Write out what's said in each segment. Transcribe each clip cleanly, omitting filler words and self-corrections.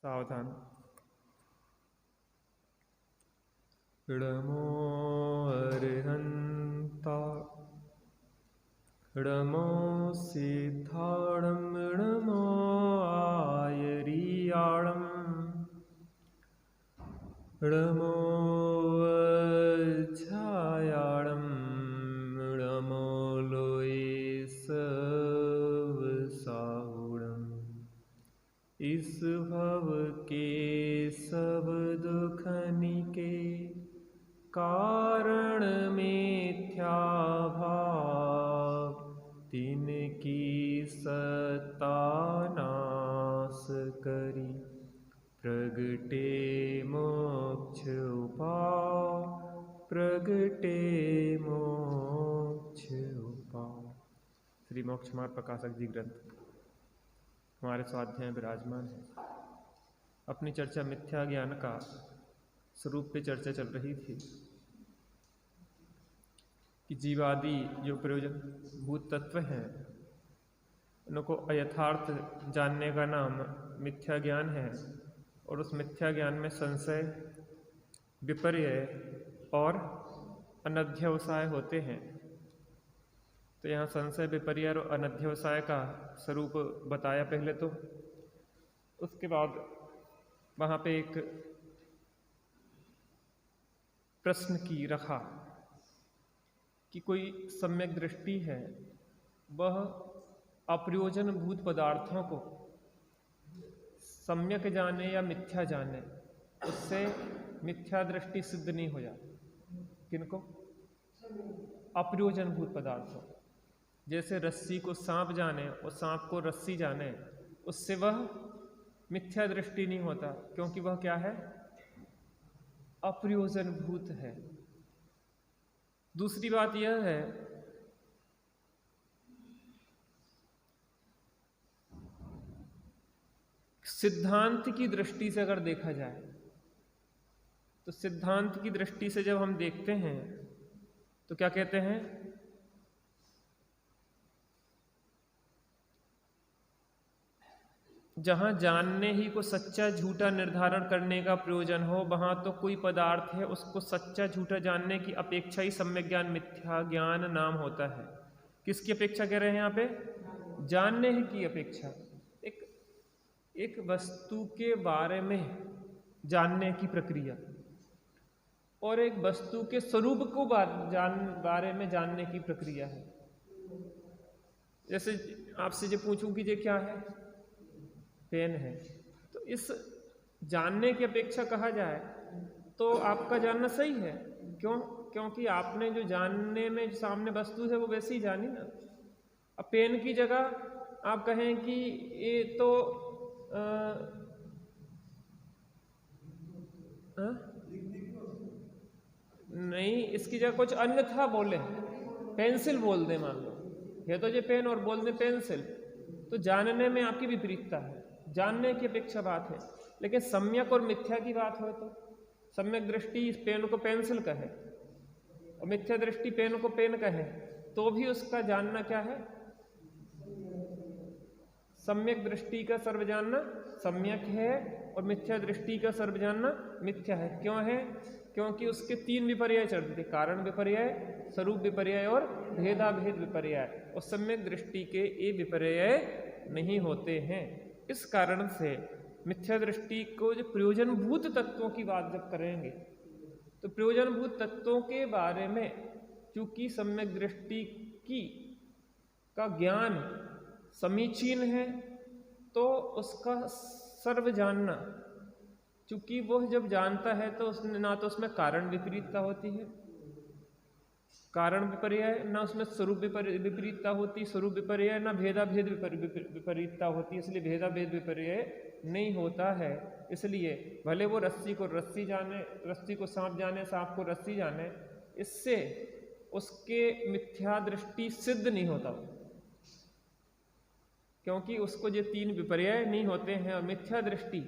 सावधान। णमो अर्हन्ता णमो सिद्धाणं णमो आयरियाणं णमो वज्रायाणं णमो लोये सवसाहुणम्। इस भव के सब दुख निके कारण मिथ्या भाव तिनकी सत्ता नाश करी प्रगटे मोक्ष उपाय प्रगटे मोक्ष उपाय। श्री मोक्ष मार्ग प्रकाशक जी ग्रंथ हमारे स्वाध्याय में विराजमान है। अपनी चर्चा मिथ्या ज्ञान का स्वरूप पे चर्चा चल रही थी कि जीवादि जो प्रयोजन भूत तत्व हैं उनको अयथार्थ जानने का नाम मिथ्या ज्ञान है, और उस मिथ्या ज्ञान में संशय, विपर्य और अनध्यवसाय होते हैं। तो यहाँ संशय, विपर्य और अनध्यवसाय का स्वरूप बताया पहले तो, उसके बाद वहाँ पे एक प्रश्न की रखा कि कोई सम्यक दृष्टि है, वह अप्रयोजनभूत पदार्थों को सम्यक जाने या मिथ्या जाने, उससे मिथ्या दृष्टि सिद्ध नहीं हो जाती। किनको? अप्रयोजनभूत पदार्थों। जैसे रस्सी को सांप जाने और सांप को रस्सी जाने, उससे वह मिथ्या दृष्टि नहीं होता, क्योंकि वह क्या है? अप्रयोजनभूत है। दूसरी बात यह है सिद्धांत की दृष्टि से अगर देखा जाए तो सिद्धांत की दृष्टि से जब हम देखते हैं तो क्या कहते हैं? जहां जानने ही को सच्चा झूठा निर्धारण करने का प्रयोजन हो, वहां तो कोई पदार्थ है उसको सच्चा झूठा जानने की अपेक्षा ही सम्यक ज्ञान मिथ्या ज्ञान नाम होता है। किसकी अपेक्षा कह रहे हैं यहाँ पे? जानने ही की अपेक्षा। एक वस्तु के बारे में जानने की प्रक्रिया और एक वस्तु के स्वरूप को बारे में जानने की प्रक्रिया है। जैसे आपसे जो पूछूं कि ये क्या है? पेन है। तो इस जानने की अपेक्षा कहा जाए तो आपका जानना सही है। क्यों? क्योंकि आपने जो जानने में जो सामने वस्तु है वो वैसी ही जानी ना। अब पेन की जगह आप कहें कि ये तो नहीं, इसकी जगह कुछ अन्य था बोले, पेंसिल बोल दे मान लो, है तो ये पेन और बोल दे पेंसिल, तो जानने में आपकी विपरीतता है, जानने की अपेक्षा बात है। लेकिन सम्यक और मिथ्या की बात हो तो सम्यक दृष्टि इस पेन को पेंसिल कहे और मिथ्या दृष्टि पेन को पेन कहे, तो भी उसका जानना क्या है? सम्यक दृष्टि का सर्व जानना सम्यक है और मिथ्या दृष्टि का सर्व जानना मिथ्या है। क्यों है? क्योंकि उसके तीन विपर्यय चलते थे, कारण विपर्यय, स्वरूप विपर्यय और भेदाभेद विपर्यय, और सम्यक दृष्टि के ये विपर्यय नहीं होते हैं। इस कारण से मिथ्या दृष्टि को जो प्रयोजनभूत तत्वों की बात जब करेंगे तो प्रयोजनभूत तत्वों के बारे में चूंकि सम्यक दृष्टि का ज्ञान समीचीन है तो उसका सर्व जानना, चूंकि वह जब जानता है तो उसने ना तो उसमें कारण विपरीतता होती है, कारण विपर्यय, ना उसमें स्वरूप विपरीतता होती, स्वरूप विपर्यय, ना भेदाभेद विपरीतता होती, इसलिए भेदाभेद विपर्यय नहीं होता है। इसलिए भले वो रस्सी को रस्सी जाने, रस्सी को सांप जाने, सांप को रस्सी जाने, इससे उसके मिथ्या दृष्टि सिद्ध नहीं होता, क्योंकि उसको ये तीन विपर्यय नहीं होते हैं। और मिथ्या दृष्टि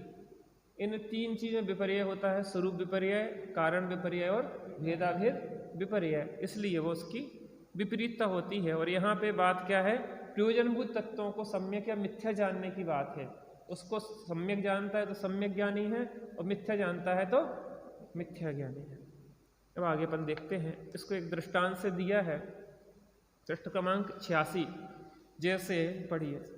इन तीन चीज़ों विपर्यय होता है, स्वरूप विपर्यय, कारण विपर्यय और भेदाभेद विपर्यय, इसलिए वो उसकी विपरीतता होती है। और यहाँ पे बात क्या है? प्रयोजनभूत तत्वों को सम्यक या मिथ्या जानने की बात है। उसको सम्यक जानता है तो सम्यक ज्ञानी है, और मिथ्या जानता है तो मिथ्या ज्ञानी है। अब आगे अपन देखते हैं, इसको एक दृष्टांत से दिया है। पृष्ठ क्रमांक 86 जैसे पढ़िए।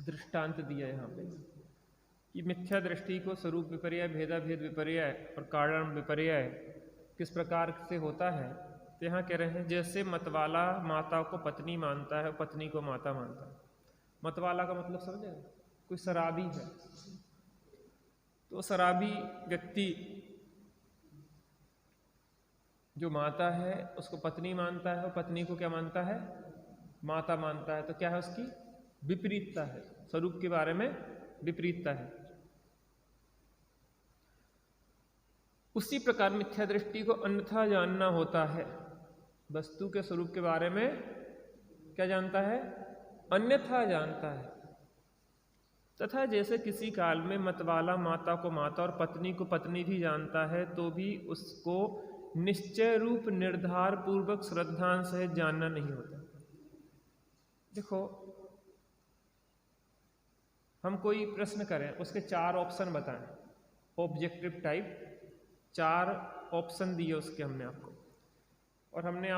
दृष्टांत दिया यहाँ पे कि मिथ्या दृष्टि को स्वरूप विपर्यय, भेदाभेद विपर्यय और कारण विपर्यय किस प्रकार से होता है। तो यहाँ कह रहे हैं जैसे मतवाला माता को पत्नी मानता है, पत्नी को माता मानता है। मतवाला का मतलब समझे, कोई शराबी है तो शराबी व्यक्ति जो माता है उसको पत्नी मानता है, और पत्नी को क्या मानता है, माता मानता है। तो क्या है, उसकी विपरीतता है, स्वरूप के बारे में विपरीतता है। उसी प्रकार मिथ्या दृष्टि को अन्यथा जानना होता है। वस्तु के स्वरूप के बारे में क्या जानता है, अन्यथा जानता है। तथा जैसे किसी काल में मतवाला माता को माता और पत्नी को पत्नी भी जानता है, तो भी उसको निश्चय रूप निर्धार पूर्वक श्रद्धांश सहित जानना नहीं होता। देखो, हम कोई प्रश्न करें, उसके 4 ऑप्शन बताएं, ऑब्जेक्टिव टाइप 4 ऑप्शन दिए उसके हमने आपको, और हमने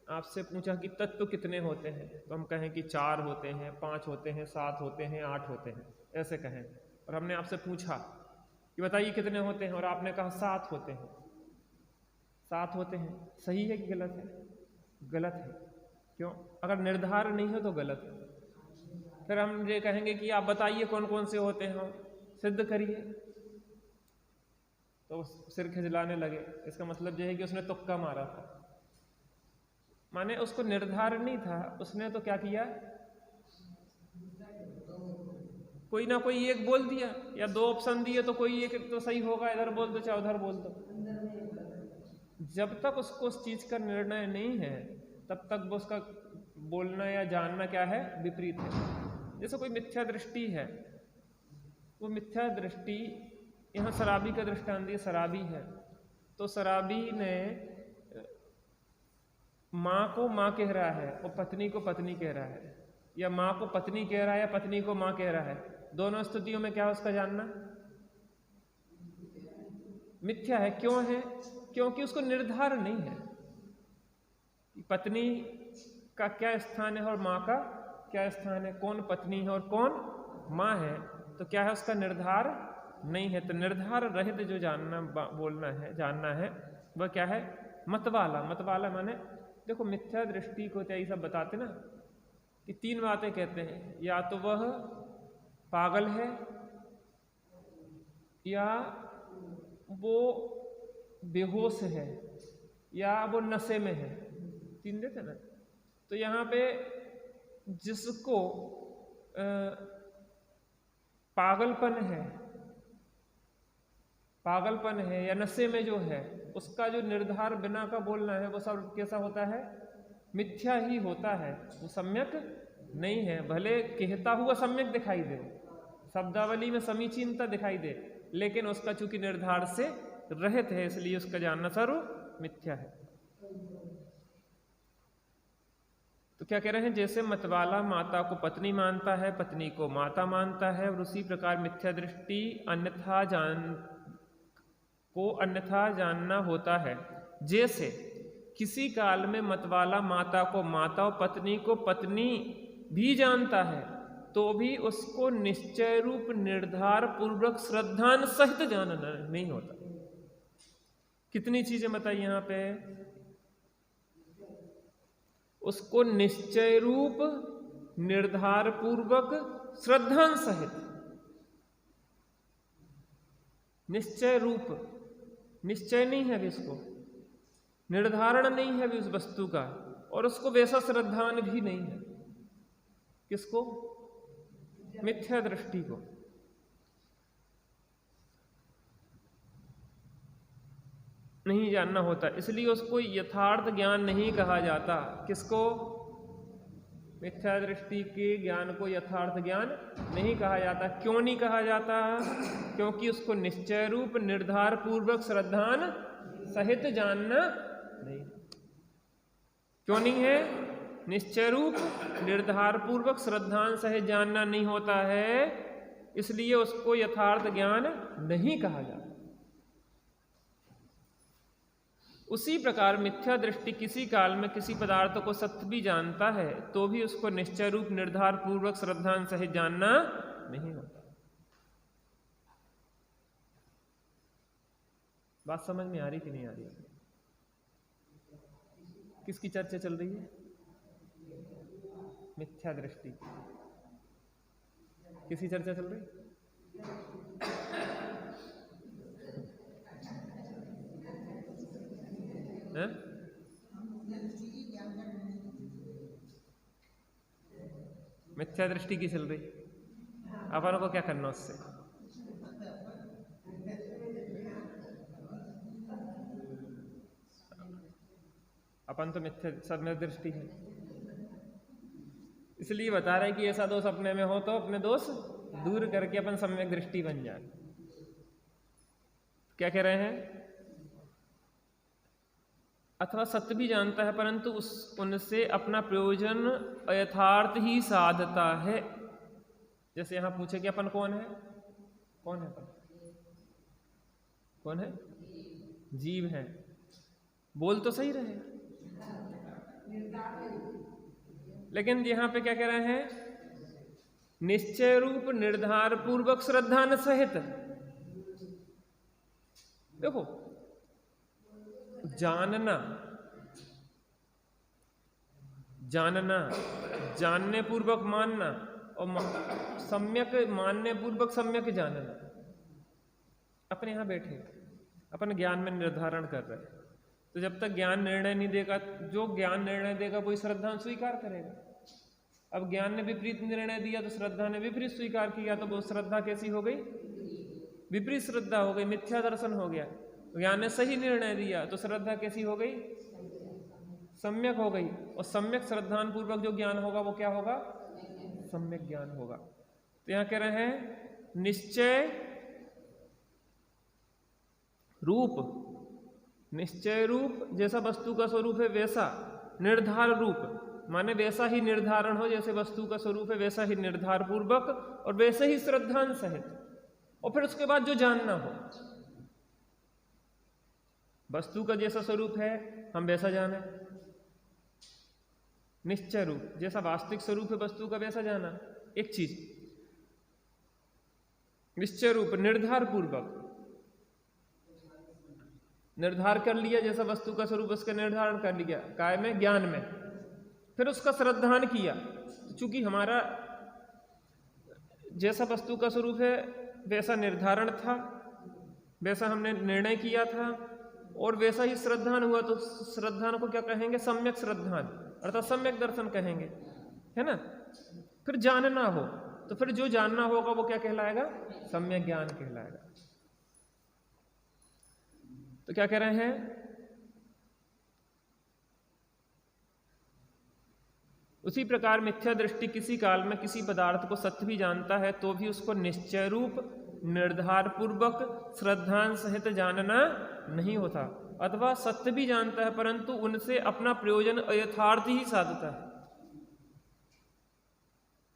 आपसे पूछा कि तत्व कितने होते हैं, तो हम कहें कि 4 होते हैं, 5 होते हैं, 7 होते हैं, 8 होते हैं, ऐसे कहें। और हमने आपसे पूछा कि बताइए कितने होते हैं, और आपने कहा 7 होते हैं। 7 होते हैं, सही है कि गलत है? गलत है। क्यों? अगर निर्धार नहीं हो तो गलत है। फिर हम ये कहेंगे कि आप बताइए कौन कौन से होते हैं, सिद्ध करिए, तो सिर खिजलाने लगे। इसका मतलब यह है कि उसने तुक्का मारा था, माने उसको निर्धार नहीं था, उसने तो क्या किया, कोई ना कोई एक बोल दिया, या 2 ऑप्शन दिए तो कोई एक तो सही होगा, इधर बोल दो चाहे उधर बोल दो। जब तक उसको उस चीज का निर्णय नहीं है तब तक वो उसका बोलना या जानना क्या है, विपरीत है। जैसे कोई मिथ्या दृष्टि है, वो मिथ्या दृष्टि, यहाँ शराबी का दृष्टांत दिया, शराबी है तो शराबी ने माँ को माँ कह रहा है और पत्नी को पत्नी कह रहा है, या माँ को पत्नी कह रहा है या पत्नी को माँ कह रहा है। दोनों स्थितियों में क्या है उसका जानना मिथ्या है। क्यों है? क्योंकि उसको निर्धार नहीं है कि पत्नी का क्या स्थान है और माँ का क्या स्थान है, कौन पत्नी है और कौन माँ है। तो क्या है, उसका निर्धार नहीं है। तो निर्धार रहित जो जानना बोलना है, जानना है, वह क्या है, मतवाला। मतवाला माने देखो, मिथ्या दृष्टि को तो यही सब बताते ना कि 3 बातें कहते हैं, या तो वह पागल है, या वो बेहोश है, या वो नशे में है। 3 देते ना। तो यहाँ पे जिसको पागलपन है या नशे में जो है, उसका जो निर्धार बिना का बोलना है वो सब कैसा होता है, मिथ्या ही होता है, वो सम्यक नहीं है। भले कहता हुआ सम्यक दिखाई दे, शब्दावली में समीचीनता दिखाई दे, लेकिन उसका चूंकि निर्धार से रहित है, इसलिए उसका जानना सर्व मिथ्या है। तो क्या कह रहे हैं, जैसे मतवाला माता को पत्नी मानता है, पत्नी को माता मानता है, और उसी प्रकार मिथ्या दृष्टि अन्यथा जानना होता है। जैसे किसी काल में मतवाला माता को माता और पत्नी को पत्नी भी जानता है, तो भी उसको निश्चय रूप निर्धार पूर्वक श्रद्धान सहित जानना नहीं होता। कितनी चीजें बताई यहाँ पे, उसको निश्चय रूप निर्धार पूर्वक श्रद्धान सहित, निश्चय रूप, निश्चय नहीं है अभी उसको, निर्धारण नहीं है अभी उस वस्तु का, और उसको वैसा श्रद्धान भी नहीं है। किसको? मिथ्या दृष्टि को। नहीं जानना होता, इसलिए उसको यथार्थ ज्ञान नहीं कहा जाता। किसको? मिथ्या दृष्टि के ज्ञान को यथार्थ ज्ञान नहीं कहा जाता। क्यों नहीं कहा जाता? क्योंकि उसको निश्चय रूप निर्धार पूर्वक श्रद्धान सहित जानना नहीं। क्यों नहीं है? निश्चय रूप निर्धार पूर्वक श्रद्धान सहित जानना नहीं होता है, इसलिए उसको यथार्थ ज्ञान नहीं कहा जाता। उसी प्रकार मिथ्या दृष्टि किसी काल में किसी पदार्थ को सत्य भी जानता है तो भी उसको निश्चय रूप निर्धार पूर्वक श्रद्धान सहित जानना नहीं होता। बात समझ में आ रही कि नहीं आ रही? किसकी चर्चा चल रही है? मिथ्या दृष्टि। किसकी चर्चा चल रही? है? मिथ्या दृष्टि की चल रही। अपन को क्या करना उससे? अपन तो मिथ्या सम्यक दृष्टि है, इसलिए बता रहे हैं कि ऐसा दोष अपने में हो तो अपने दोष दूर करके अपन सम्यक दृष्टि बन जाए। क्या कह रहे हैं? अथवा सत्य भी जानता है परंतु उनसे अपना प्रयोजन अयथार्थ ही साधता है। जैसे यहां पूछे कि अपन कौन है? कौन है अपन? कौन है? जीव है। बोल तो सही रहे, लेकिन यहां पे क्या कह रहे हैं? निश्चय रूप निर्धार पूर्वक श्रद्धान सहित। देखो, जानना, जानना, जानने पूर्वक मानना और सम्यक मानने पूर्वक सम्यक जानना। अपन यहां बैठे अपन ज्ञान में निर्धारण कर रहे हैं, तो जब तक ज्ञान निर्णय नहीं देगा, जो ज्ञान निर्णय देगा वही श्रद्धा स्वीकार करेगा। अब ज्ञान ने विपरीत निर्णय दिया तो श्रद्धा ने विपरीत स्वीकार किया, तो वो श्रद्धा कैसी हो गई? विपरीत श्रद्धा हो गई, मिथ्या दर्शन हो गया। ज्ञान ने सही निर्णय दिया तो श्रद्धा कैसी हो गई? सम्यक हो गई। और सम्यक श्रद्धान पूर्वक जो ज्ञान होगा वो क्या होगा? सम्यक ज्ञान होगा। तो यहां कह रहे हैं निश्चय रूप, निश्चय रूप जैसा वस्तु का स्वरूप है वैसा निर्धार रूप, माने वैसा ही निर्धारण हो जैसे वस्तु का स्वरूप है वैसा ही निर्धार पूर्वक और वैसे ही श्रद्धान सहित। और फिर उसके बाद जो जानना हो, वस्तु का जैसा स्वरूप है हम वैसा जाने, निश्चय रूप जैसा वास्तविक स्वरूप है वस्तु का वैसा जाना। एक चीज निश्चय रूप निर्धार पूर्वक निर्धार कर लिया, जैसा वस्तु का स्वरूप उसका निर्धारण कर लिया काय में? ज्ञान में। फिर उसका श्रद्धान किया, चूंकि हमारा जैसा वस्तु का स्वरूप है वैसा निर्धारण था, वैसा हमने निर्णय किया था और वैसा ही श्रद्धान हुआ, तो श्रद्धान को क्या कहेंगे? सम्यक श्रद्धान, अर्थात सम्यक दर्शन कहेंगे, है ना। फिर जानना हो तो फिर जो जानना होगा वो क्या कहलाएगा? सम्यक ज्ञान कहलाएगा। तो क्या कह रहे हैं? उसी प्रकार मिथ्या दृष्टि किसी काल में किसी पदार्थ को सत्य भी जानता है तो भी उसको निश्चय रूप निर्धार पूर्वक श्रद्धान सहित जानना नहीं होता। अथवा सत्य भी जानता है परंतु उनसे अपना प्रयोजन अयथार्थ ही साधता है।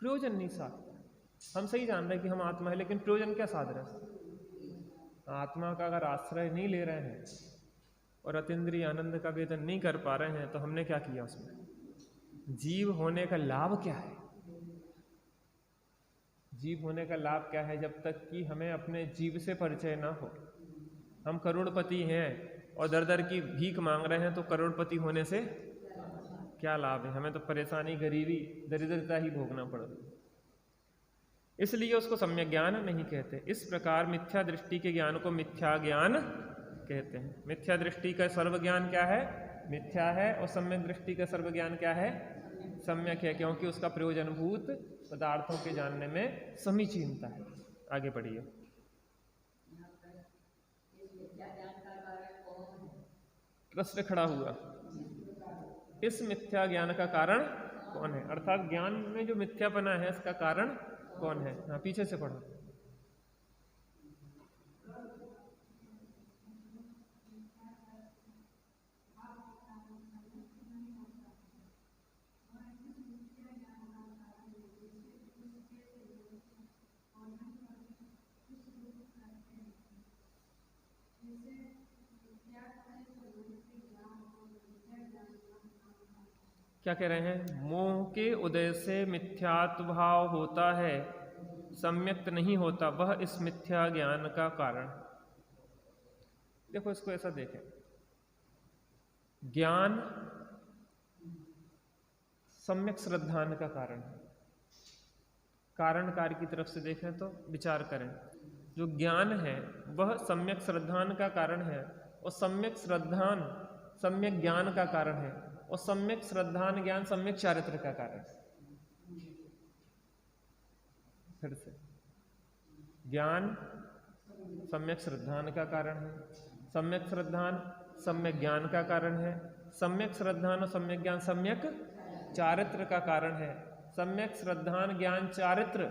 प्रयोजन नहीं साधता। हम सही जान रहे हैं कि हम आत्मा है, लेकिन प्रयोजन क्या साध रहे हैं? आत्मा का अगर आश्रय नहीं ले रहे हैं और अतीन्द्रिय आनंद का वेदन नहीं कर पा रहे हैं तो हमने क्या किया? उसमें जीव होने का लाभ क्या है? जीव होने का लाभ क्या है? जब तक कि हमें अपने जीव से परिचय ना हो। हम करोड़पति हैं और दर दर की भीख मांग रहे हैं, तो करोड़पति होने से क्या लाभ है, हमें तो परेशानी, गरीबी, दरिद्रता ही भोगना पड़ रही है, इसलिए उसको सम्यक ज्ञान नहीं कहते। इस प्रकार मिथ्या दृष्टि के ज्ञान को मिथ्या ज्ञान कहते हैं। मिथ्या दृष्टि का सर्व ज्ञान क्या है, मिथ्या है, और सम्यक दृष्टि का सर्व ज्ञान क्या है, सम्यक है, क्योंकि उसका प्रयोजनभूत पदार्थों के जानने में समीचीनता है। आगे बढ़िए। प्रश्न खड़ा हुआ, इस मिथ्या ज्ञान का कारण कौन है, अर्थात ज्ञान में जो मिथ्यापना है इसका कारण कौन है। हाँ, पीछे से पढ़ो। क्या कह रहे हैं, मोह के उदय से मिथ्यात्व भाव होता है, सम्यक्त नहीं होता, वह इस मिथ्या ज्ञान का कारण। देखो इसको ऐसा देखें, ज्ञान सम्यक श्रद्धान का कारण है। कारण कार्य की तरफ से देखें तो विचार करें, जो ज्ञान है वह सम्यक श्रद्धान का कारण है, और सम्यक श्रद्धान सम्यक ज्ञान का कारण है, और सम्यक श्रद्धान ज्ञान सम्यक चारित्र का कारण है। फिर से, ज्ञान सम्यक श्रद्धान का कारण है, सम्यक श्रद्धान सम्यक ज्ञान का कारण है, सम्यक श्रद्धान और सम्यक ज्ञान सम्यक चारित्र का कारण है, सम्यक श्रद्धान ज्ञान चारित्र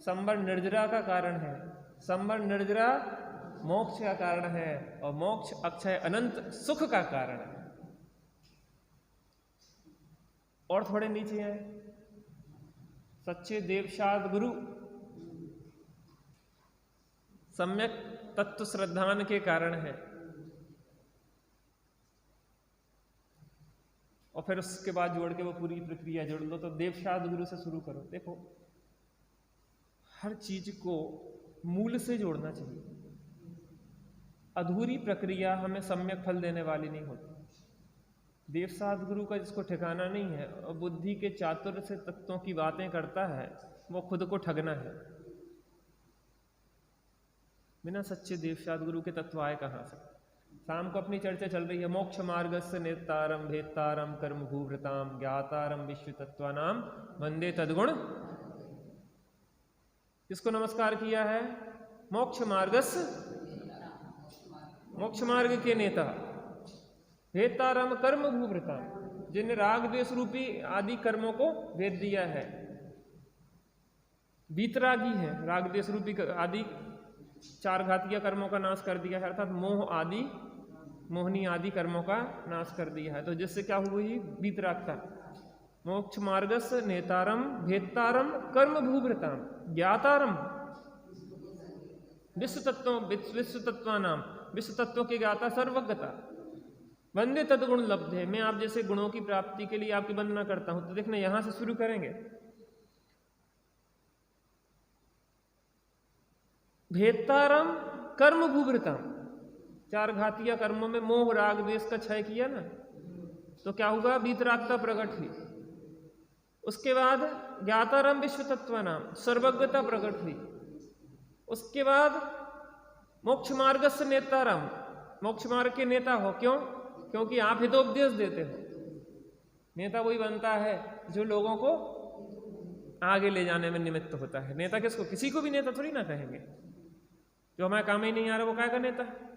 संवर निर्जरा का कारण है, संवर निर्जरा मोक्ष का कारण है, और मोक्ष अक्षय अनंत सुख का कारण है। और थोड़े नीचे हैं, सच्चे देवशाद गुरु सम्यक तत्व श्रद्धान के कारण है, और फिर उसके बाद जोड़ के वो पूरी प्रक्रिया जोड़ लो तो देवशाद गुरु से शुरू करो। देखो, हर चीज को मूल से जोड़ना चाहिए, अधूरी प्रक्रिया हमें सम्यक फल देने वाली नहीं होती। देवसाद गुरु का जिसको ठिकाना नहीं है और बुद्धि के चातुर्य से तत्वों की बातें करता है, वो खुद को ठगना है। बिना सच्चे देवसाद गुरु के तत्व आए कहाँ से। शाम को अपनी चर्चा चल रही है, मोक्ष मार्गस्य नेतारम भेत्तारम कर्म भूवृताम ज्ञातारम विश्व तत्वानाम वंदे तद्गुण। किसको नमस्कार किया है, मोक्ष मार्गस्य, मोक्ष मार्ग के नेता, भेत्तारम कर्म भूवृता, जिन्हें राग द्वेष रूपी आदि कर्मों को भेद दिया है। वीतरागी है, राग द्वेष रूपी आदि चार घातीय कर्मों का नाश कर दिया है, अर्थात मोह आदि मोहनी आदि कर्मों का नाश कर दिया है। तो जिससे क्या हुई, वीतरागता। मोक्ष मार्गस्य नेतारम भेत्तारम कर्म भूवृताम ज्ञातारम विश्व तत्वानाम, विश्व तत्वों के ज्ञाता, सर्वज्ञता, वंदे तद्गुण लब्धे, मैं आप जैसे गुणों की प्राप्ति के लिए आपकी वंदना करता हूं। तो देखना यहां से शुरू करेंगे, भेत्तारम कर्म भूवृताम, चार घातीय कर्मों में मोह राग द्वेष का क्षय किया ना, तो क्या हुआ, वीतरागता प्रकट हुई। उसके बाद ज्ञातारम विश्व तत्वानाम, सर्वज्ञता प्रकट हुई। उसके बाद मोक्ष मार्ग से नेतारम, मोक्ष मार्ग के नेता हो। क्यों, क्योंकि आप हितोपदेश देते हो। नेता वही बनता है जो लोगों को आगे ले जाने में निमित्त होता है। नेता किसको, किसी को भी नेता थोड़ी ना कहेंगे, जो हमारे काम ही नहीं आ रहा वो क्या का नेता है।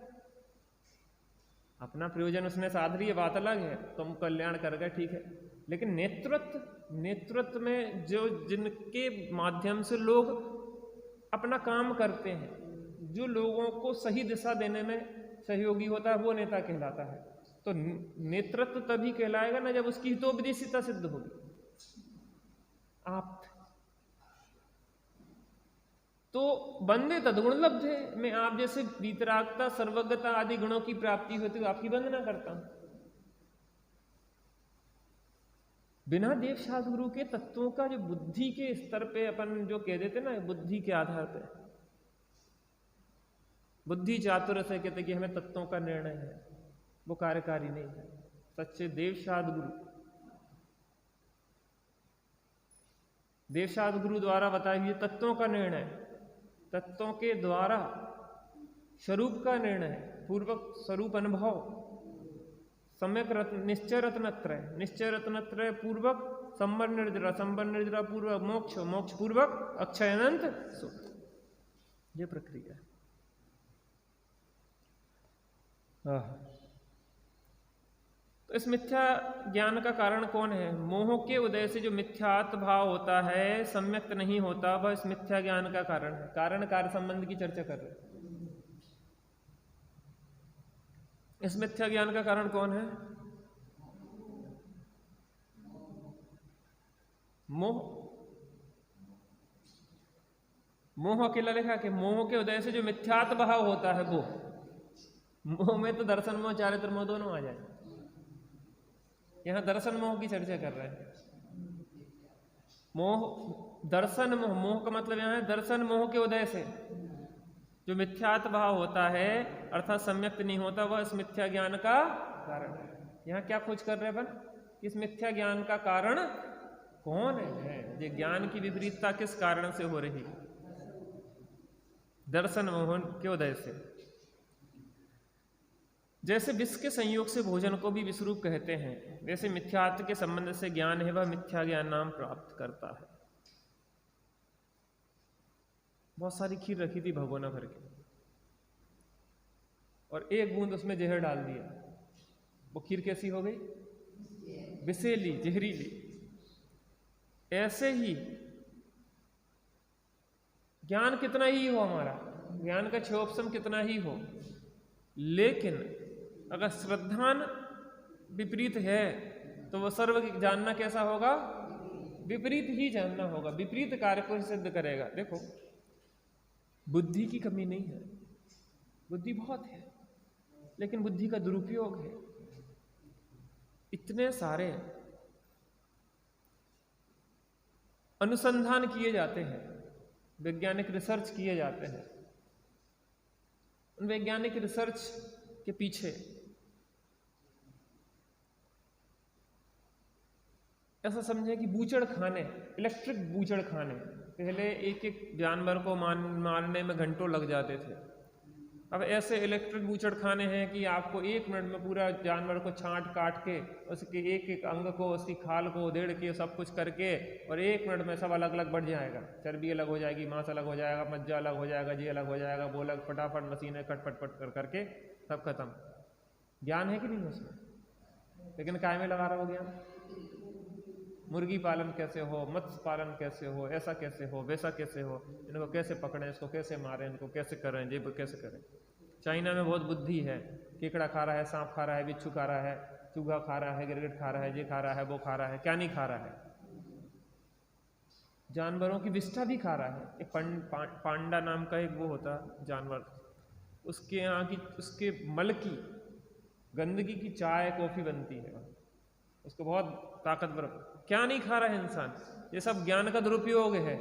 अपना प्रयोजन उसने साध लिया, बात अलग है, तुम कल्याण कर गए, ठीक है, लेकिन नेतृत्व में जो जिनके माध्यम से लोग अपना काम करते हैं, जो लोगों को सही दिशा देने में सहयोगी होता है, वो नेता कहलाता है। तो नेतृत्व तभी कहलाएगा ना जब उसकी हितोपदेशिता सिद्ध होगी। आप तो वंदे तद्गुण लब्धे, मैं आप जैसे वीतरागता, सर्वज्ञता आदि गुणों की प्राप्ति होती है आपकी वंदना करता हूं। बिना देव शास्त्र के तत्वों का जो बुद्धि के स्तर पे अपन जो कह देते ना, बुद्धि के आधार पे, बुद्धि चातुर्य से कहते कि हमें तत्वों का निर्णय है, वो कार्यकारी नहीं है। सच्चे देव शाद गुरु देवशाद गुरु द्वारा बताए हुए तत्वों का निर्णय, तत्वों के द्वारा स्वरूप का निर्णय, पूर्वक स्वरूप अनुभव, सम्यक निश्चय रत्नत्रय, निश्चय रत्नत्रय पूर्वक संबर निर्जरा, संबर निर्जरा पूर्वक मोक्ष, मोक्ष पूर्वक अक्षय अनंत सुख, ये प्रक्रिया है। तो इस मिथ्या ज्ञान का कारण कौन है? मोह के उदय से जो मिथ्यात्व भाव होता है, सम्यक्त नहीं होता, वह इस मिथ्या ज्ञान का कारण है। कारण कार्य संबंध की चर्चा कर रहे हैं। इस मिथ्या ज्ञान का कारण कौन है? मोह। मोह अकेला लिखा कि मोह के उदय से जो मिथ्यात्व भाव होता है वो, मोह में तो दर्शन मोह चारित्र मोह दोनों आ जाए। यहां दर्शन मोह की चर्चा कर रहे हैं। मोह, दर्शन मोह, मोह का मतलब यहां है दर्शन मोह के उदय से जो मिथ्यात्व भाव होता है अर्थात सम्यक्त नहीं होता, वह इस मिथ्या ज्ञान का कारण है। यहां क्या खोज कर रहे हैं अपन? इस मिथ्या ज्ञान का कारण कौन है? ये ज्ञान की विपरीतता किस कारण से हो रही? दर्शन मोहन के उदय से। जैसे विष के संयोग से भोजन को भी विषरूप कहते हैं, वैसे मिथ्यात्व के संबंध से ज्ञान है वह मिथ्या ज्ञान नाम प्राप्त करता है। बहुत सारी खीर रखी थी भगोना भर के और एक बूंद उसमें जहर डाल दिया, वो खीर कैसी हो गई? विषैली, जहरीली। ऐसे ही ज्ञान कितना ही हो, हमारा ज्ञान का क्षोभसम कितना ही हो, लेकिन अगर श्रद्धान विपरीत है तो वह सर्व जानना कैसा होगा? विपरीत ही जानना होगा, विपरीत कार्य को सिद्ध करेगा। देखो, बुद्धि की कमी नहीं है, बुद्धि बहुत है, लेकिन बुद्धि का दुरुपयोग है। इतने सारे अनुसंधान किए जाते हैं, वैज्ञानिक रिसर्च किए जाते हैं। उन वैज्ञानिक रिसर्च के पीछे ऐसा समझे कि बूचड़ खाने, इलेक्ट्रिक बूचड़ खाने, पहले एक एक जानवर को मारने में घंटों लग जाते थे। अब ऐसे इलेक्ट्रिक बूचड़ खाने हैं कि आपको 1 मिनट में पूरा जानवर को छांट काट के उसके एक एक अंग को, उसकी खाल को उधेड़ के सब कुछ करके और 1 मिनट में सब अलग अलग बढ़ जाएगा। चर्बी अलग हो जाएगी, मांस अलग हो जाएगा, मज्जा अलग हो जाएगा, जी अलग हो जाएगा, वो अलग, फटाफट मशीनें कट पट कर करके सब खत्म। ज्ञान है कि नहीं उसमें? लेकिन काय में लगा रहा हो ज्ञान? मुर्गी पालन कैसे हो, मत्स्य पालन कैसे हो, ऐसा कैसे हो, वैसा कैसे हो, इनको कैसे पकड़ें, इसको कैसे मारें, इनको कैसे करें, ये कैसे करें। चाइना में बहुत बुद्धि है, केकड़ा खा रहा है, सांप खा रहा है, बिच्छू खा रहा है, चूहा खा रहा है, गिरगिट खा रहा है, ये खा रहा है, वो खा रहा है, क्या नहीं खा रहा है। जानवरों की विष्ठा भी खा रहा है। एक पांडा नाम का एक वो होता जानवर, उसके यहाँ की, उसके मल की गंदगी की चाय कॉफी बनती है, उसको बहुत ताकतवर। क्या नहीं खा रहा है इंसान? ये सब ज्ञान का दुरुपयोग है।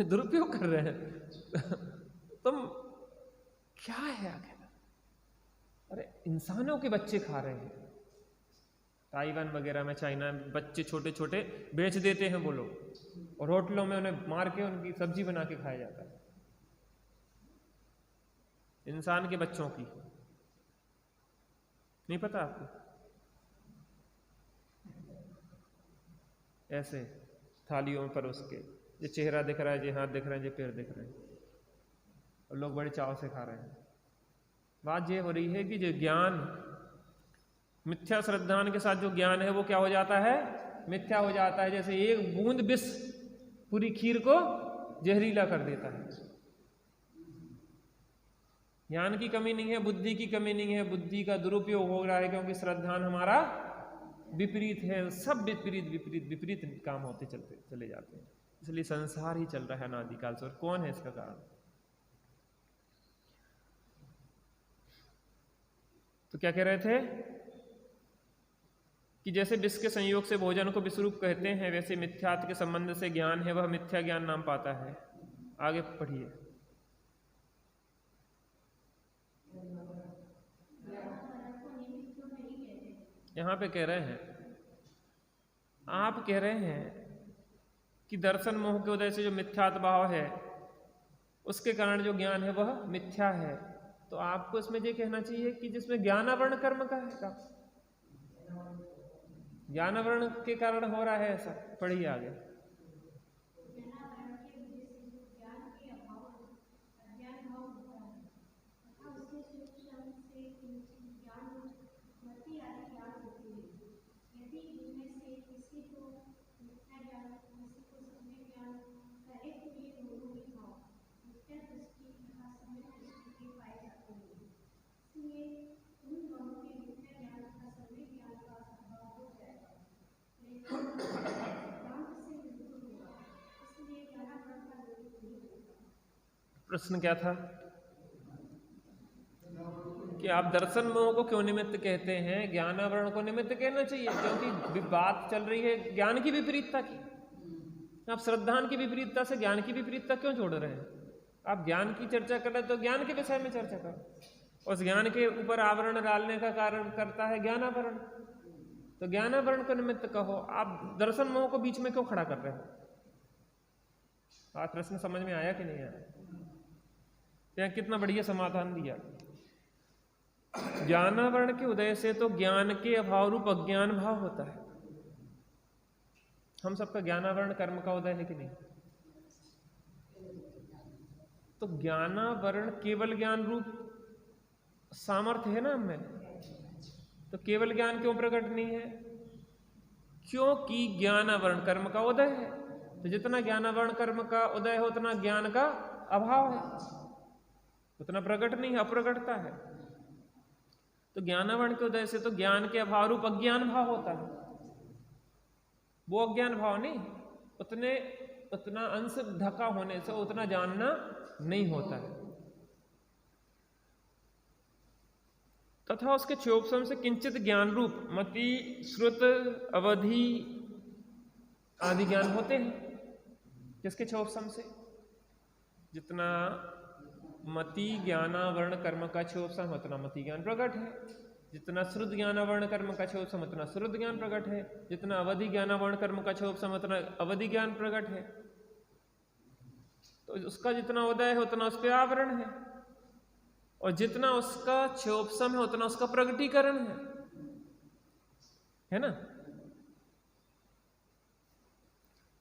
दुरुपयोग कर रहे हैं। तुम क्या है आखिर? अरे इंसानों के बच्चे खा रहे हैं। ताइवान वगैरह में, चाइना में बच्चे छोटे छोटे बेच देते हैं वो लोग, और होटलों में उन्हें मार के उनकी सब्जी बना के खाया जाता है, इंसान के बच्चों की। नहीं पता आपको? ऐसे थालियों पर उसके ये चेहरा दिख रहा है, ये हाथ दिख रहे हैं, ये पैर दिख रहे हैं, और लोग बड़े चाव से खा रहे हैं। बात ये हो रही है कि जो ज्ञान, मिथ्या श्रद्धान के साथ जो ज्ञान है वो क्या हो जाता है? मिथ्या हो जाता है। जैसे एक बूंद विष पूरी खीर को जहरीला कर देता है। ज्ञान की कमी नहीं है, बुद्धि की कमी नहीं है, बुद्धि का दुरुपयोग हो रहा है, क्योंकि श्रद्धान हमारा विपरीत है। सब विपरीत विपरीत विपरीत काम होते चले जाते हैं, इसलिए संसार ही चल रहा है अनादिकाल से। और कौन है इसका कारण? तो क्या कह रहे थे कि जैसे विष के संयोग से भोजन को विषरूप कहते हैं, वैसे मिथ्यात्व के संबंध से ज्ञान है वह मिथ्या ज्ञान नाम पाता है। आगे पढ़िए। यहाँ पे कह रहे हैं, आप कह रहे हैं कि दर्शन मोह के उदय से जो मिथ्यात्व भाव है उसके कारण जो ज्ञान है वह मिथ्या है। तो आपको इसमें ये कहना चाहिए कि जिसमें ज्ञानावरण कर्म का है का ज्ञानावरण के कारण हो रहा है ऐसा। पढ़िए आगे। प्रश्न क्या था कि आप दर्शन मोह को क्यों निमित्त कहते हैं, ज्ञानावरण को निमित्त कहना चाहिए, क्योंकि बात चल रही है ज्ञान की विपरीतता की। आप श्रद्धान की विपरीतता से ज्ञान की विपरीतता क्यों जोड़ रहे हैं? आप ज्ञान की चर्चा कर रहे तो ज्ञान के विषय में चर्चा करो। उस ज्ञान के ऊपर आवरण डालने का कारण करता है ज्ञानावरण, तो ज्ञानावरण को निमित्त कहो। आप दर्शन मोह को बीच में क्यों खड़ा कर रहे हो? आप प्रश्न समझ में आया कि नहीं आया? यहाँ कितना बढ़िया समाधान दिया। ज्ञानावरण के उदय से तो ज्ञान के अभाव रूप अज्ञान भाव होता है। हम सबका ज्ञानावरण कर्म का उदय है कि नहीं? तो ज्ञानावरण केवल ज्ञान रूप सामर्थ्य है ना हमें, तो केवल ज्ञान क्यों प्रकट नहीं है? क्योंकि ज्ञानावरण कर्म का उदय है। तो जितना ज्ञानावरण कर्म का उदय है उतना ज्ञान का अभाव है, उतना प्रकट नहीं है, अप्रकटता है। तो ज्ञानावरण के उदय से तो ज्ञान के अभाव रूप अज्ञान भाव होता है। वो अज्ञान भाव नहीं, उतना अंश ढका होने से उतना जानना नहीं होता है। तथा उसके क्षोभसम से किंचित ज्ञान रूप मति श्रुत अवधि आदि ज्ञान होते हैं। किसके क्षोभसम से? जितना मति ज्ञानावरण कर्म का क्षोभसम उतना मति ज्ञान प्रकट है, जितना श्रुत ज्ञानावरण कर्म का क्षोभसम उतना श्रुत ज्ञान प्रकट है, जितना अवधि ज्ञानावरण कर्म का क्षोभसम उतना अवधि ज्ञान प्रकट है। तो उसका जितना उदय है उतना उस पर आवरण है, और जितना उसका क्षोभसम है उतना उसका प्रगटीकरण है ना?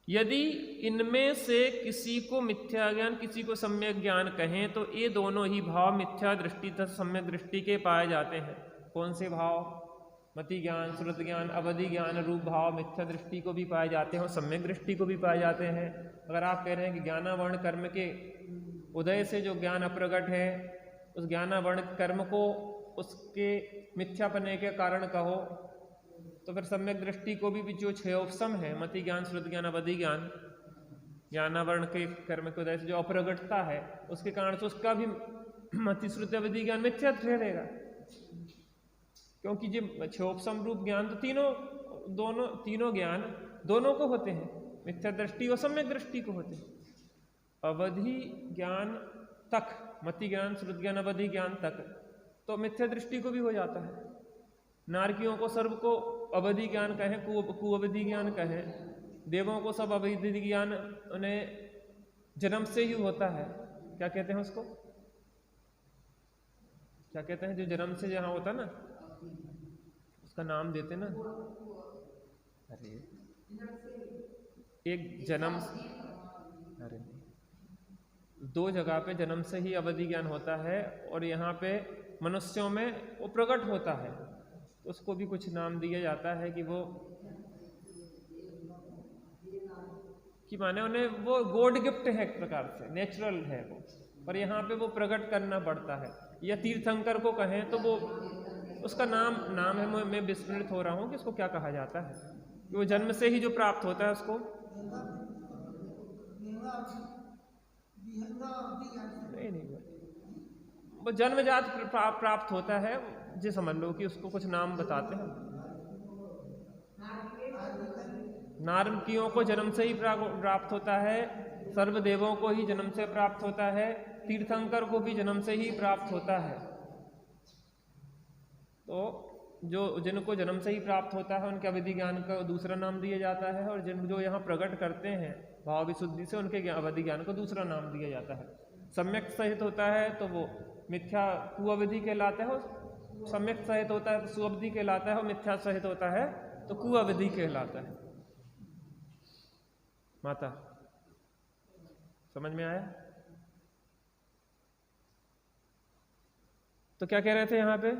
यदि इनमें से किसी को मिथ्या ज्ञान किसी को सम्यक ज्ञान कहें तो ये दोनों ही भाव मिथ्या दृष्टि तथा सम्यक दृष्टि के पाए जाते हैं। कौन से भाव? मति ज्ञान, श्रुत ज्ञान, अवधि ज्ञान रूप भाव मिथ्या दृष्टि को भी पाए जाते हैं और सम्यक दृष्टि को भी पाए जाते हैं। अगर आप कह रहे हैं कि ज्ञानावरण कर्म के उदय से जो ज्ञान अप्रगट है उस ज्ञानावरण कर्म को उसके मिथ्यापने के कारण कहो, तो फिर सम्यक दृष्टि को भी जो क्षयोपसम है मति ज्ञान, श्रुत ज्ञान, अवधि ज्ञान, ज्ञानावरण के कर्म के उदय से जो अप्रगटता है उसके कारण से उसका भी मति श्रुत अवधि ज्ञान मिथ्या ठहरेगा। क्योंकि जो क्षयोपसम रूप ज्ञान तो तीनों ज्ञान दोनों को होते हैं, मिथ्या दृष्टि और सम्यक दृष्टि को होते हैं। अवधि ज्ञान तक, मति ज्ञान, श्रुत ज्ञान, अवधि ज्ञान तक तो मिथ्या दृष्टि को भी हो जाता है। नारकियों को सर्व को अवधि ज्ञान कहें, कुअवधि ज्ञान कहें, देवों को सब अवधि ज्ञान उन्हें जन्म से ही होता है। क्या कहते हैं उसको? क्या कहते हैं जो जन्म से जहां होता ना, उसका नाम देते ना, अरे एक जन्म, अरे दो जगह पे जन्म से ही अवधि ज्ञान होता है और यहाँ पे मनुष्यों में वो प्रकट होता है, तो उसको भी कुछ नाम दिया जाता है कि वो कि माने उन्हें वो गॉड गिफ्ट है, एक प्रकार से नेचुरल है वो, पर यहाँ पे वो प्रकट करना पड़ता है। या तीर्थंकर को कहें तो वो उसका नाम है, मैं विस्मृत हो रहा हूँ कि उसको क्या कहा जाता है, कि वो जन्म से ही जो प्राप्त होता है उसको नहीं वो जन्मजात प्राप्त होता है, जी समझ लो कि उसको कुछ नाम बताते हैं। नारकियों को जन्म से ही प्राप्त होता है, सर्वदेवों को ही जन्म से प्राप्त होता है, तीर्थंकर को भी जन्म से ही प्राप्त होता है। तो जो जिनको जन्म से ही प्राप्त होता है उनके अवधि ज्ञान का दूसरा नाम दिया जाता है, और जो यहाँ प्रकट करते हैं भाव विशुद्धि से उनके अवधि ज्ञान को दूसरा नाम दिया जाता है। सम्यक सहित होता है तो वो मिथ्या कुअवधि कहलाता है, और सम्यक सहित होता है तो सुअवधि कहलाता है, और मिथ्या सहित होता है तो कुअवधि कहलाता है। माता समझ में आया? तो क्या कह रहे थे यहाँ पे,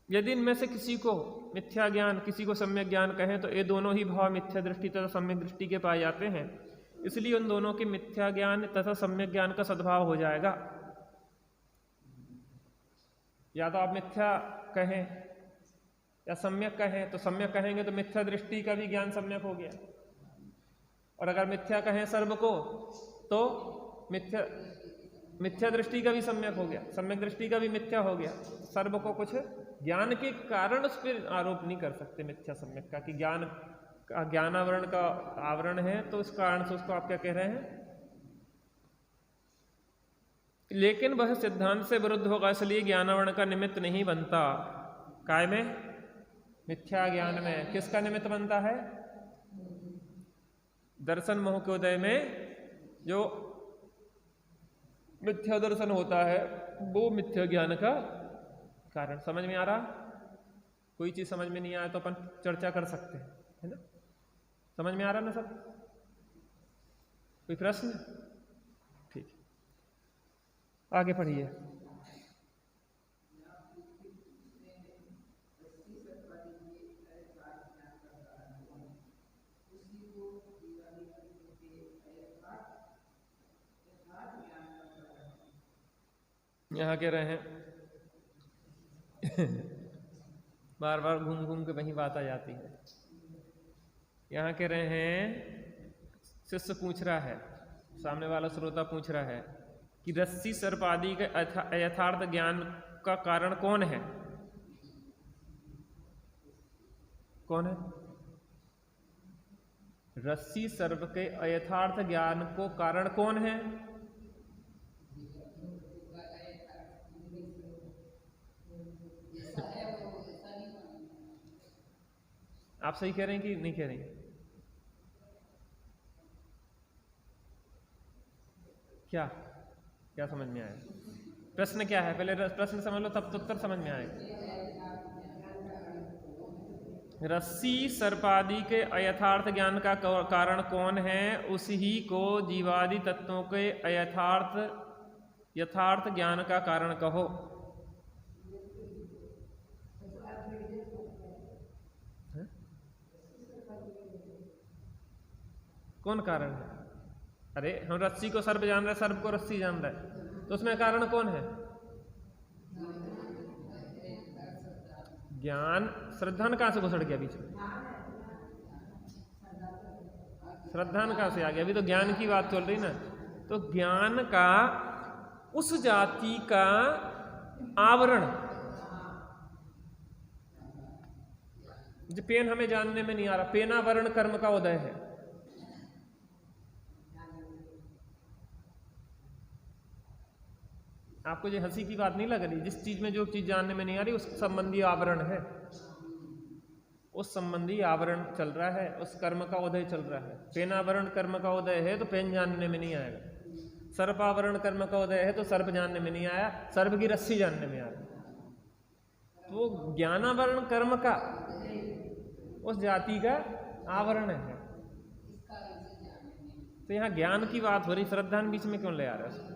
यदि इनमें से किसी को मिथ्या ज्ञान किसी को सम्यक ज्ञान कहें तो ये दोनों ही भाव मिथ्या दृष्टि तथा सम्यक दृष्टि के पाए जाते हैं, इसलिए उन दोनों के मिथ्या ज्ञान तथा सम्यक ज्ञान का सद्भाव हो जाएगा। या तो आप मिथ्या कहें या सम्यक कहें, तो सम्यक कहेंगे तो मिथ्या दृष्टि का भी ज्ञान सम्यक हो गया, और अगर मिथ्या कहें सर्व को तो मिथ्या दृष्टि का भी सम्यक हो गया, सम्यक दृष्टि का भी मिथ्या हो गया। सर्व को कुछ ज्ञान के कारण उस पर आरोप नहीं कर सकते मिथ्या सम्यक का, कि ज्ञानावरण का आवरण है तो इस कारण से उसको आप क्या कह रहे हैं। लेकिन वह सिद्धांत से विरुद्ध होगा, इसलिए ज्ञानावरण का निमित्त नहीं बनता। काय में? मिथ्या ज्ञान में। किसका निमित्त बनता है? दर्शन मोह के उदय में जो मिथ्या दर्शन होता है वो मिथ्या ज्ञान का कारण। समझ में आ रहा? कोई चीज समझ में नहीं आया तो अपन चर्चा कर सकते हैं, है ना? समझ में आ रहा ना सब? कोई प्रश्न? ठीक, आगे पढ़िए। यहाँ कह रहे हैं बार बार घूम घूम के वही बात आ जाती है। यहाँ कह रहे हैं, शिष्य पूछ रहा है, सामने वाला श्रोता पूछ रहा है कि रस्सी सर्प आदि के यथार्थ ज्ञान का कारण कौन है? कौन है? रस्सी सर्प के अयथार्थ ज्ञान को कारण कौन है? आप सही कह रहे हैं कि नहीं कह रहे हैं? क्या क्या समझ में आया? प्रश्न क्या है? पहले प्रश्न समझ लो तब तो उत्तर समझ में आएगा। रस्सी सर्पादि के अयथार्थ ज्ञान का कारण कौन है? उसी को जीवादि तत्वों के यथार्थ ज्ञान का कारण कहो। कौन कारण है? अरे हम रस्सी को सर्प जान रहे, सर्प को रस्सी जान रहे, तो उसमें कारण कौन है? ज्ञान। श्रद्धान कहां से घुसड़ गया बीच में? श्रद्धान कहां से आ गया? अभी तो ज्ञान की बात चल रही ना। तो ज्ञान का उस जाति का आवरण, जो पेन हमें जानने में नहीं आ रहा, पेनावरण कर्म का उदय है। आपको ये हंसी की बात नहीं लग रही? जिस चीज में जो चीज जानने में नहीं आ रही उस संबंधी आवरण है, उस संबंधी आवरण चल रहा है, उस कर्म का उदय चल रहा है। पेनावरण कर्म का उदय है तो पेन जानने में नहीं आएगा। सर्पावरण कर्म का उदय है तो सर्प जानने में नहीं आया, सर्प की रस्सी जानने में आया। तो ज्ञानावरण कर्म का उस जाति का आवरण है। तो यहाँ ज्ञान की बात हो रही, श्रद्धा बीच में क्यों ले आ रहा है?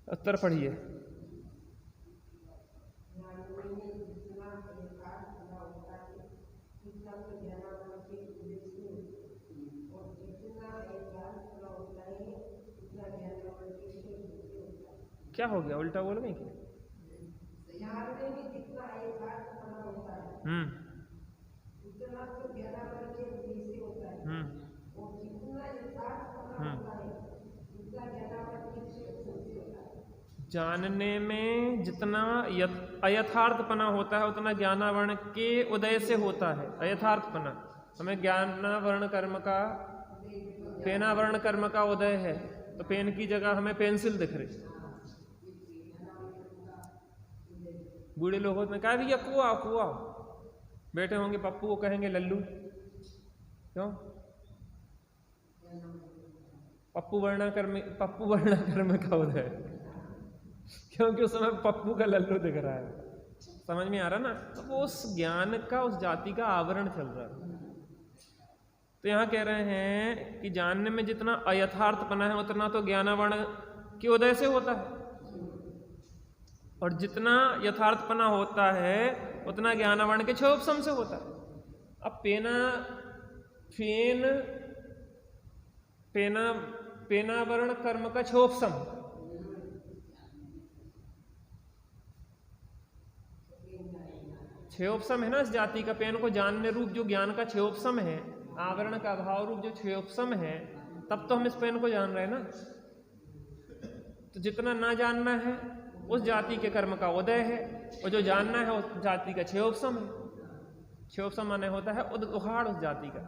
उत्तर पढ़िए। क्या हो गया? उल्टा बोल गई क्या? जानने में जितना अयथार्थपना होता है उतना ज्ञानावरण के उदय से होता है। अयथार्थपना, हमें ज्ञानावरण कर्म का, पेनावरण कर्म का उदय है तो पेन की जगह हमें पेंसिल दिख रही, बूढ़े लोग होते हैं, कहा भैया कुआ कुआ, बैठे होंगे पप्पू, वो कहेंगे लल्लू। क्यों? पप्पू वर्णाकर में का उदय, क्योंकि उस समय पप्पू का लल्लू दिख रहा है। समझ में आ रहा ना? तो वो उस ज्ञान का, उस जाति का आवरण चल रहा है। तो यहाँ कह रहे हैं कि जानने में जितना अयथार्थपना है उतना तो ज्ञानावरण के उदय से होता है, और जितना यथार्थपना होता है उतना ज्ञानावरण के क्षोभसम से होता है। अब पेनावरण कर्म का क्षोभसम, क्षयोपसम है ना इस जाति का। पेन को जानने रूप जो ज्ञान का क्षयोपसम है, आवरण का अभाव रूप जो क्षयोपसम है, तब तो हम इस पेन को जान रहे हैं ना। तो जितना ना जानना है उस जाति के कर्म का उदय है, और जो जानना है उस जाति का क्षयोपसम है। क्षयोपसम माने होता है उखाड़ उस जाति का।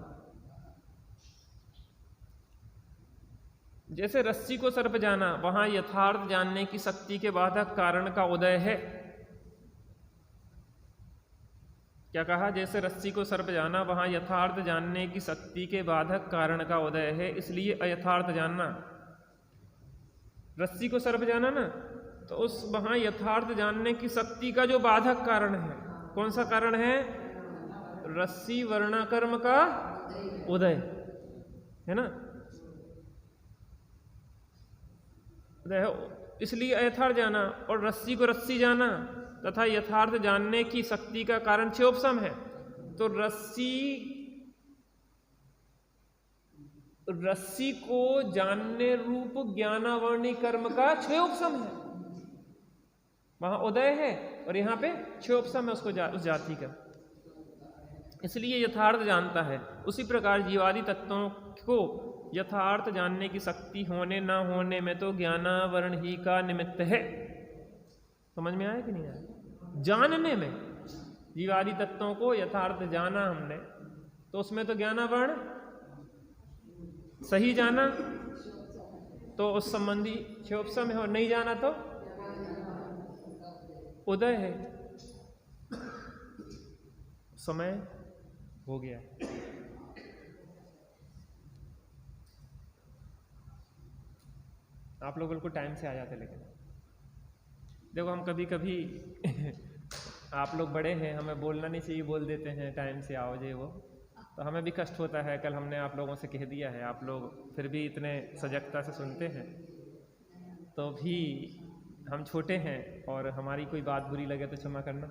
जैसे रस्सी को सर्प जाना, वहां यथार्थ जानने की शक्ति के बाधक कारण का उदय है। क्या कहा? जैसे रस्सी को सर्प जाना, वहां यथार्थ जानने की शक्ति के बाधक कारण का उदय है, इसलिए अयथार्थ जानना। रस्सी को सर्प जाना ना, तो उस वहां यथार्थ जानने की शक्ति का जो बाधक कारण है, कौन सा कारण है? रस्सी वर्णाकर्म का उदय है ना, उदय है। इसलिए अयथार्थ जाना, और रस्सी को रस्सी जाना तथा यथार्थ जानने की शक्ति का कारण क्षयोपसम है। तो रस्सी को जानने रूप ज्ञानावरणी कर्म का क्षयोपसम है, वहां उदय है, और यहां पे क्षयोपसम है उसको उस जाति का, इसलिए यथार्थ जानता है। उसी प्रकार जीवादि तत्वों को यथार्थ जानने की शक्ति होने ना होने में तो ज्ञानावरण ही का निमित्त है। समझ में आया कि नहीं आया? जानने में जीवादि तत्वों को यथार्थ जाना हमने, तो उसमें तो ज्ञानावरण सही जाना तो उस संबंधी क्षयोपसम है, और नहीं जाना तो उदय है। समय हो गया। आप लोग बिल्कुल टाइम से आ जाते, लेकिन देखो हम कभी कभी आप लोग बड़े हैं, हमें बोलना नहीं चाहिए, बोल देते हैं टाइम से आओ जे वो, तो हमें भी कष्ट होता है। कल हमने आप लोगों से कह दिया है, आप लोग फिर भी इतने सजगता से सुनते हैं, तो भी हम छोटे हैं और हमारी कोई बात बुरी लगे तो क्षमा करना।